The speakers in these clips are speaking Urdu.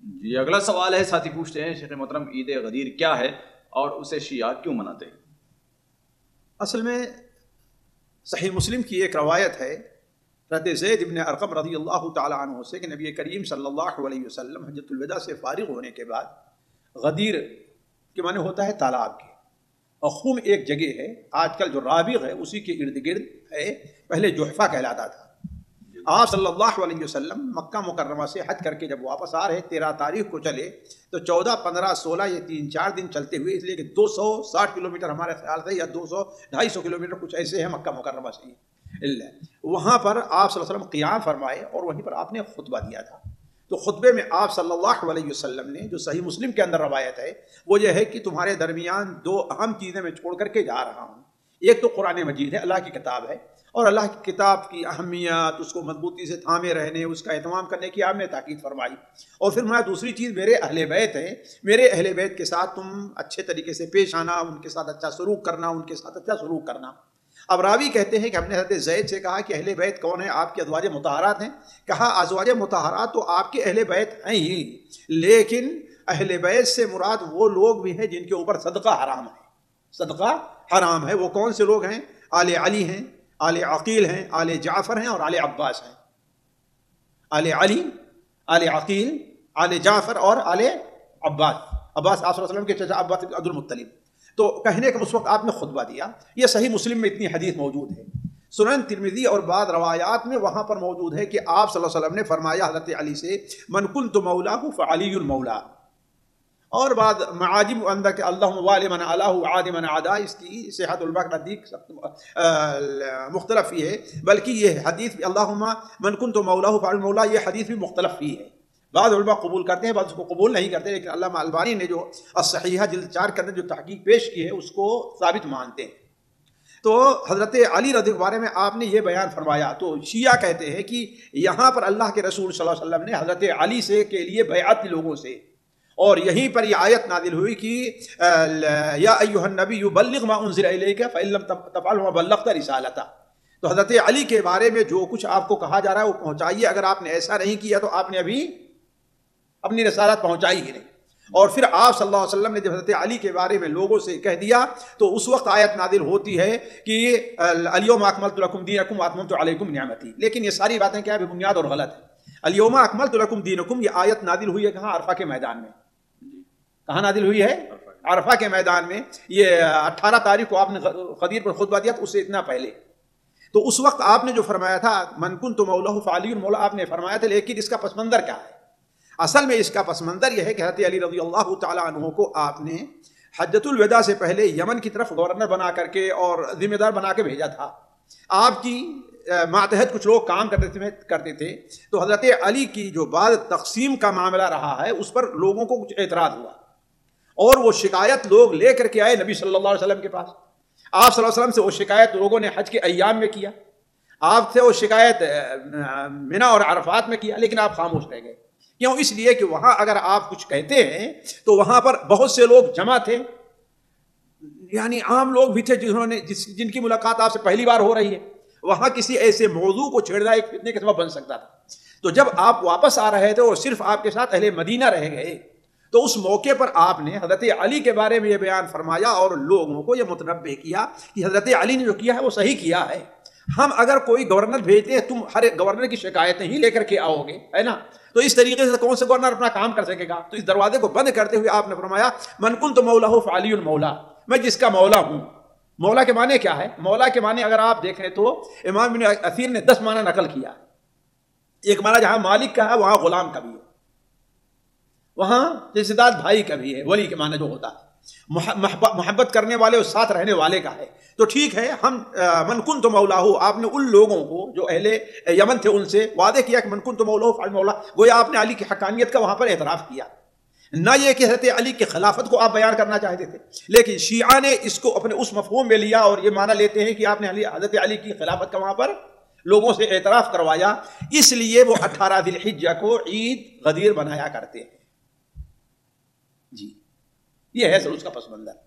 جی اگلا سوال ہے، ساتھی پوچھتے ہیں شیخ محترم عید غدیر کیا ہے اور اسے شیعہ کیوں مناتے ہیں؟ اصل میں صحیح مسلم کی ایک روایت ہے حضرت زید بن ارقم رضی اللہ تعالی عنہ سے کہ نبی کریم صلی اللہ علیہ وسلم حجۃ الوداع سے فارغ ہونے کے بعد غدیر کے معنی ہوتا ہے تالاب کے، اور خم ایک جگہ ہے آج کل جو رابغ ہے اسی کے ارد گرد ہے، پہلے جحفہ کہلاتا تھا۔ آپ صلی اللہ علیہ وسلم مکہ مکرمہ سے حج کر کے جب واپس آ رہے 13 تاریخ کو چلے تو 14، 15، 16 یہ 3-4 دن چلتے ہوئے، اس لیے کہ 260 کلومیٹر ہمارے خیال سے یا 200-250 کلومیٹر کچھ ایسے ہیں مکہ مکرمہ سے، وہاں پر آپ صلی اللہ علیہ وسلم قیام فرمائے اور وہیں پر آپ نے خطبہ دیا تھا۔ تو خطبے میں آپ صلی اللہ علیہ وسلم نے، جو صحیح مسلم کے اندر روایت ہے، وہ یہ ہے کہ تمہارے درمیان 2 اہم چیزیں میں چھوڑ کر کے جا رہا ہوں۔ ایک تو قرآن مجید ہے، اللہ کی کتاب ہے، اور اللہ کی کتاب کی اہمیت، اس کو مضبوطی سے تھامے رہنے، اس کا اہتمام کرنے کی آپ نے تاکید فرمائی۔ اور پھر میں دوسری چیز میرے اہل بیت ہے، میرے اہل بیت کے ساتھ تم اچھے طریقے سے پیش آنا، ان کے ساتھ اچھا سلوک کرنا، ان کے ساتھ اچھا سلوک کرنا۔ اب راوی کہتے ہیں کہ ہم نے حضرت زید سے کہا کہ اہل بیت کون ہیں؟ آپ کے ازواج مطہرات ہیں۔ کہا ازواج مطہرات تو آپ کے اہل بیت ہیں ہی، لیکن اہل بیت سے مراد وہ لوگ بھی ہیں جن کے اوپر صدقہ حرام ہے، صدقہ حرام ہے۔ وہ کون سے لوگ ہیں؟ آل علی ہیں، آل عقیل ہیں، آل جعفر ہیں، اور آل عباس ہیں۔ آل علی، آل عقیل، آل جعفر اور آل عباس۔ عباس آپ صلی اللہ علیہ وسلم کے چچا عباس عبد المطلب۔ تو کہنے کے اس وقت آپ نے خطبہ دیا۔ یہ صحیح مسلم میں اتنی حدیث موجود ہے۔ سنن ترمذی اور بعض روایات میں وہاں پر موجود ہے کہ آپ صلی اللہ علیہ وسلم نے فرمایا حضرت علی سے، من کنت مولاہ فعلی المولا۔ اور بعد معاجم اندر کہ اللہم والی من علاہ عاد من عدا، اس کی صحت الباق نزدیک مختلف ہی ہے، بلکہ یہ حدیث اللہم من کنت مولاہ فعلی المولا، یہ حدیث بھی مختلف ہی ہے۔ بعض علماء قبول کرتے ہیں، بعض اس کو قبول نہیں کرتے، لیکن علامہ البانی نے جو الصحیحہ جلد 4 کے اندر جو تحقیق پیش کی ہے اس کو ثابت مانتے ہیں۔ تو حضرت علی رضی اللہ عنہ کے بارے میں آپ نے یہ بیان فرمایا، تو شیعہ کہتے ہیں کہ یہاں پر اللہ کے رسول صلی اللہ علیہ وسلم نے حضرت علی سے کے لیے بیعت کی لوگوں سے، اور یہیں پر یہ آیت نازل ہوئی کہ یا ایھا النبی بلغ ما انزل الیک فإن لم تفعل ما بلغت رسالتہ۔ تو حضرت علی کے بارے میں جو کچھ آپ کو کہا جا رہا ہے وہ پہنچائیے، اگر آپ نے ایسا نہیں کیا تو آپ نے ابھی اپنی رسالت پہنچائی ہی نہیں۔ اور پھر آپ صلی اللہ علیہ وسلم نے جب حضرت علی کے بارے میں لوگوں سے کہہ دیا تو اس وقت آیت نازل ہوتی ہے کہ الیوم اکملت لکم دینکم واتممت علیکم نعمتی۔ لیکن یہ ساری باتیں کیا ہے؟ بنیاد اور غلط ہے۔ الیوم اکملت لکم دینکم، یہ آیت نازل ہوئی ہے کہاں؟ عرفہ کے میدان میں۔ کہاں نازل ہوئی ہے؟ عرفہ کے میدان میں۔ یہ 18 تاریخ کو آپ نے غدیر پر خطبہ دیا، تو اس سے اتنا پہلے، تو اس وقت آپ نے جو فرمایا تھا من کنت مولاہ فعلی المولا، آپ نے فرمایا تھا، لیکن اس کا پس منظر کیا ہے؟ اصل میں اس کا پس منظر یہ ہے کہ حضرت علی رضی اللہ تعالی عنہ کو آپ نے حجۃ الوداع سے پہلے یمن کی طرف گورنر بنا کر کے اور ذمہ دار بنا کے بھیجا تھا۔ آپ کی ماتحت کچھ لوگ کام کرتے تھے، تو حضرت علی کی جو بعد تقسیم کا معاملہ رہا ہے اس پر لوگوں کو کچھ اعتراض ہوا، اور وہ شکایت لوگ لے کر کے آئے نبی صلی اللہ علیہ وسلم کے پاس۔ آپ صلی اللہ علیہ وسلم سے وہ شکایت لوگوں نے حج کے ایام میں کیا، آپ سے وہ شکایت منی اور عرفات میں کیا، لیکن آپ خاموش رہ گئے۔ کیوں؟ اس لیے کہ وہاں اگر آپ کچھ کہتے ہیں تو وہاں پر بہت سے لوگ جمع تھے، یعنی عام لوگ بھی تھے جن کی ملاقات آپ سے پہلی بار ہو رہی ہے، وہاں کسی ایسے موضوع کو چھیڑنا ایک فتنے کا سبب بن سکتا تھا۔ تو جب آپ واپس آ رہے تھے اور صرف آپ کے ساتھ اہل مدینہ رہ گئے، تو اس موقع پر آپ نے حضرت علی کے بارے میں یہ بیان فرمایا اور لوگوں کو یہ متنبہ کیا کہ حضرت علی نے جو کیا ہے وہ صحیح کیا ہے۔ ہم اگر کوئی گورنر بھیجتے ہیں، تم ہر ایک گورنر کی شکایتیں ہی لے کر کے آؤ گے، ہے نا؟ تو اس طریقے سے کون سے گورنر اپنا کام کر سکے گا؟ تو اس دروازے کو بند کرتے ہوئے آپ نے فرمایا من کنت مولاہ فعلی المولا، میں جس کا مولا ہوں۔ مولا کے معنی کیا ہے؟ مولا کے معنی اگر آپ دیکھیں تو امام ابن اثیر نے 10 معنی نقل کیا۔ ایک معنی جہاں مالک کا ہے وہاں غلام کا بھی ہے، وہاں رشتے دار بھائی کا بھی ہے، ولی کے معنی جو ہوتا ہے محبت کرنے والے اور ساتھ رہنے والے کا ہے۔ تو ٹھیک ہے، ہم من کنت مولاہ، آپ نے ان لوگوں کو جو اہل یمن تھے ان سے وعدے کیا کہ من کنت مولاہ فعلی مولا، گویا آپ نے علی کی حقانیت کا وہاں پر اعتراف کیا۔ نہ یہ کہ حضرت علی کی خلافت کو آپ بیان کرنا چاہتے تھے، لیکن شیعہ نے اس کو اپنے اس مفہوم میں لیا اور یہ معنی لیتے ہیں کہ آپ نے حضرت علی کی خلافت کا وہاں پر لوگوں سے اعتراف کروایا، اس لیے وہ 18 ذی الحجہ کو عید غدیر بنایا کرتے ہیں۔ جی یہ ہے سر اس کا پس منظر۔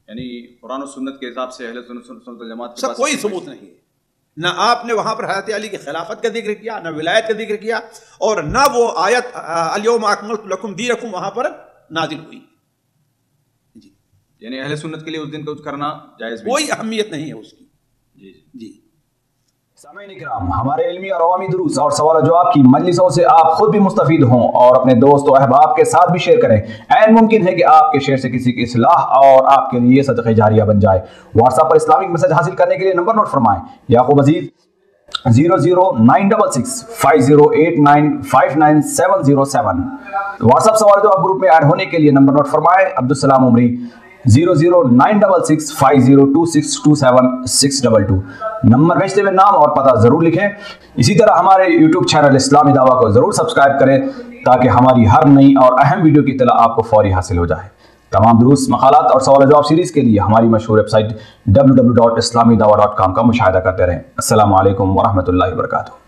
یعنی قرآن و سنت کے حساب سے اہل سنت والجماعت کے سب پاس کوئی ثبوت نہیں ہے، نہ آپ نے وہاں پر حضرت علی کی خلافت کا ذکر کیا، نہ ولایت کا ذکر کیا، اور نہ وہ آیت الیوم اکملت لکم دینکم وہاں پر نازل ہوئی. جی یعنی اہل سنت کے لیے اس دن کو کرنا جائز بھی کوئی اہمیت نہیں ہے اس کی. جی جی سامعین کرام، ہمارے علمی اور عوامی دروس اور سوال و جواب کی مجلسوں سے آپ خود بھی مستفید ہوں اور اپنے دوست و احباب کے ساتھ بھی شیئر کریں. عین ممکن ہے کہ آپ کے شیئر سے کسی کی اصلاح اور آپ کے لیے صدقہ جاریہ بن جائے. واٹس ایپ پر اسلامک میسج حاصل کرنے کے لیے نمبر نوٹ فرمائیں: یعقوب عزیز 00966 5089 5907. واٹس ایپ سوال و جواب گروپ میں ایڈ ہونے کے لیے نمبر نوٹ فرمائیں: عبدالسلام عمری 00966 502627 نمبر بھیجتے ہوئے نام اور پتہ ضرور لکھیں. اسی طرح ہمارے یوٹیوب چینل اسلامی دعویٰ کو ضرور سبسکرائب کریں تاکہ ہماری ہر نئی اور اہم ویڈیو کی اطلاع آپ کو فوری حاصل ہو جائے. تمام دروس، مقالات اور سوال جواب سیریز کے لیے ہماری مشہور ویب سائٹ www.islamidawah.com کا مشاہدہ کرتے رہیں. السلام علیکم ورحمۃ اللہ وبرکاتہ.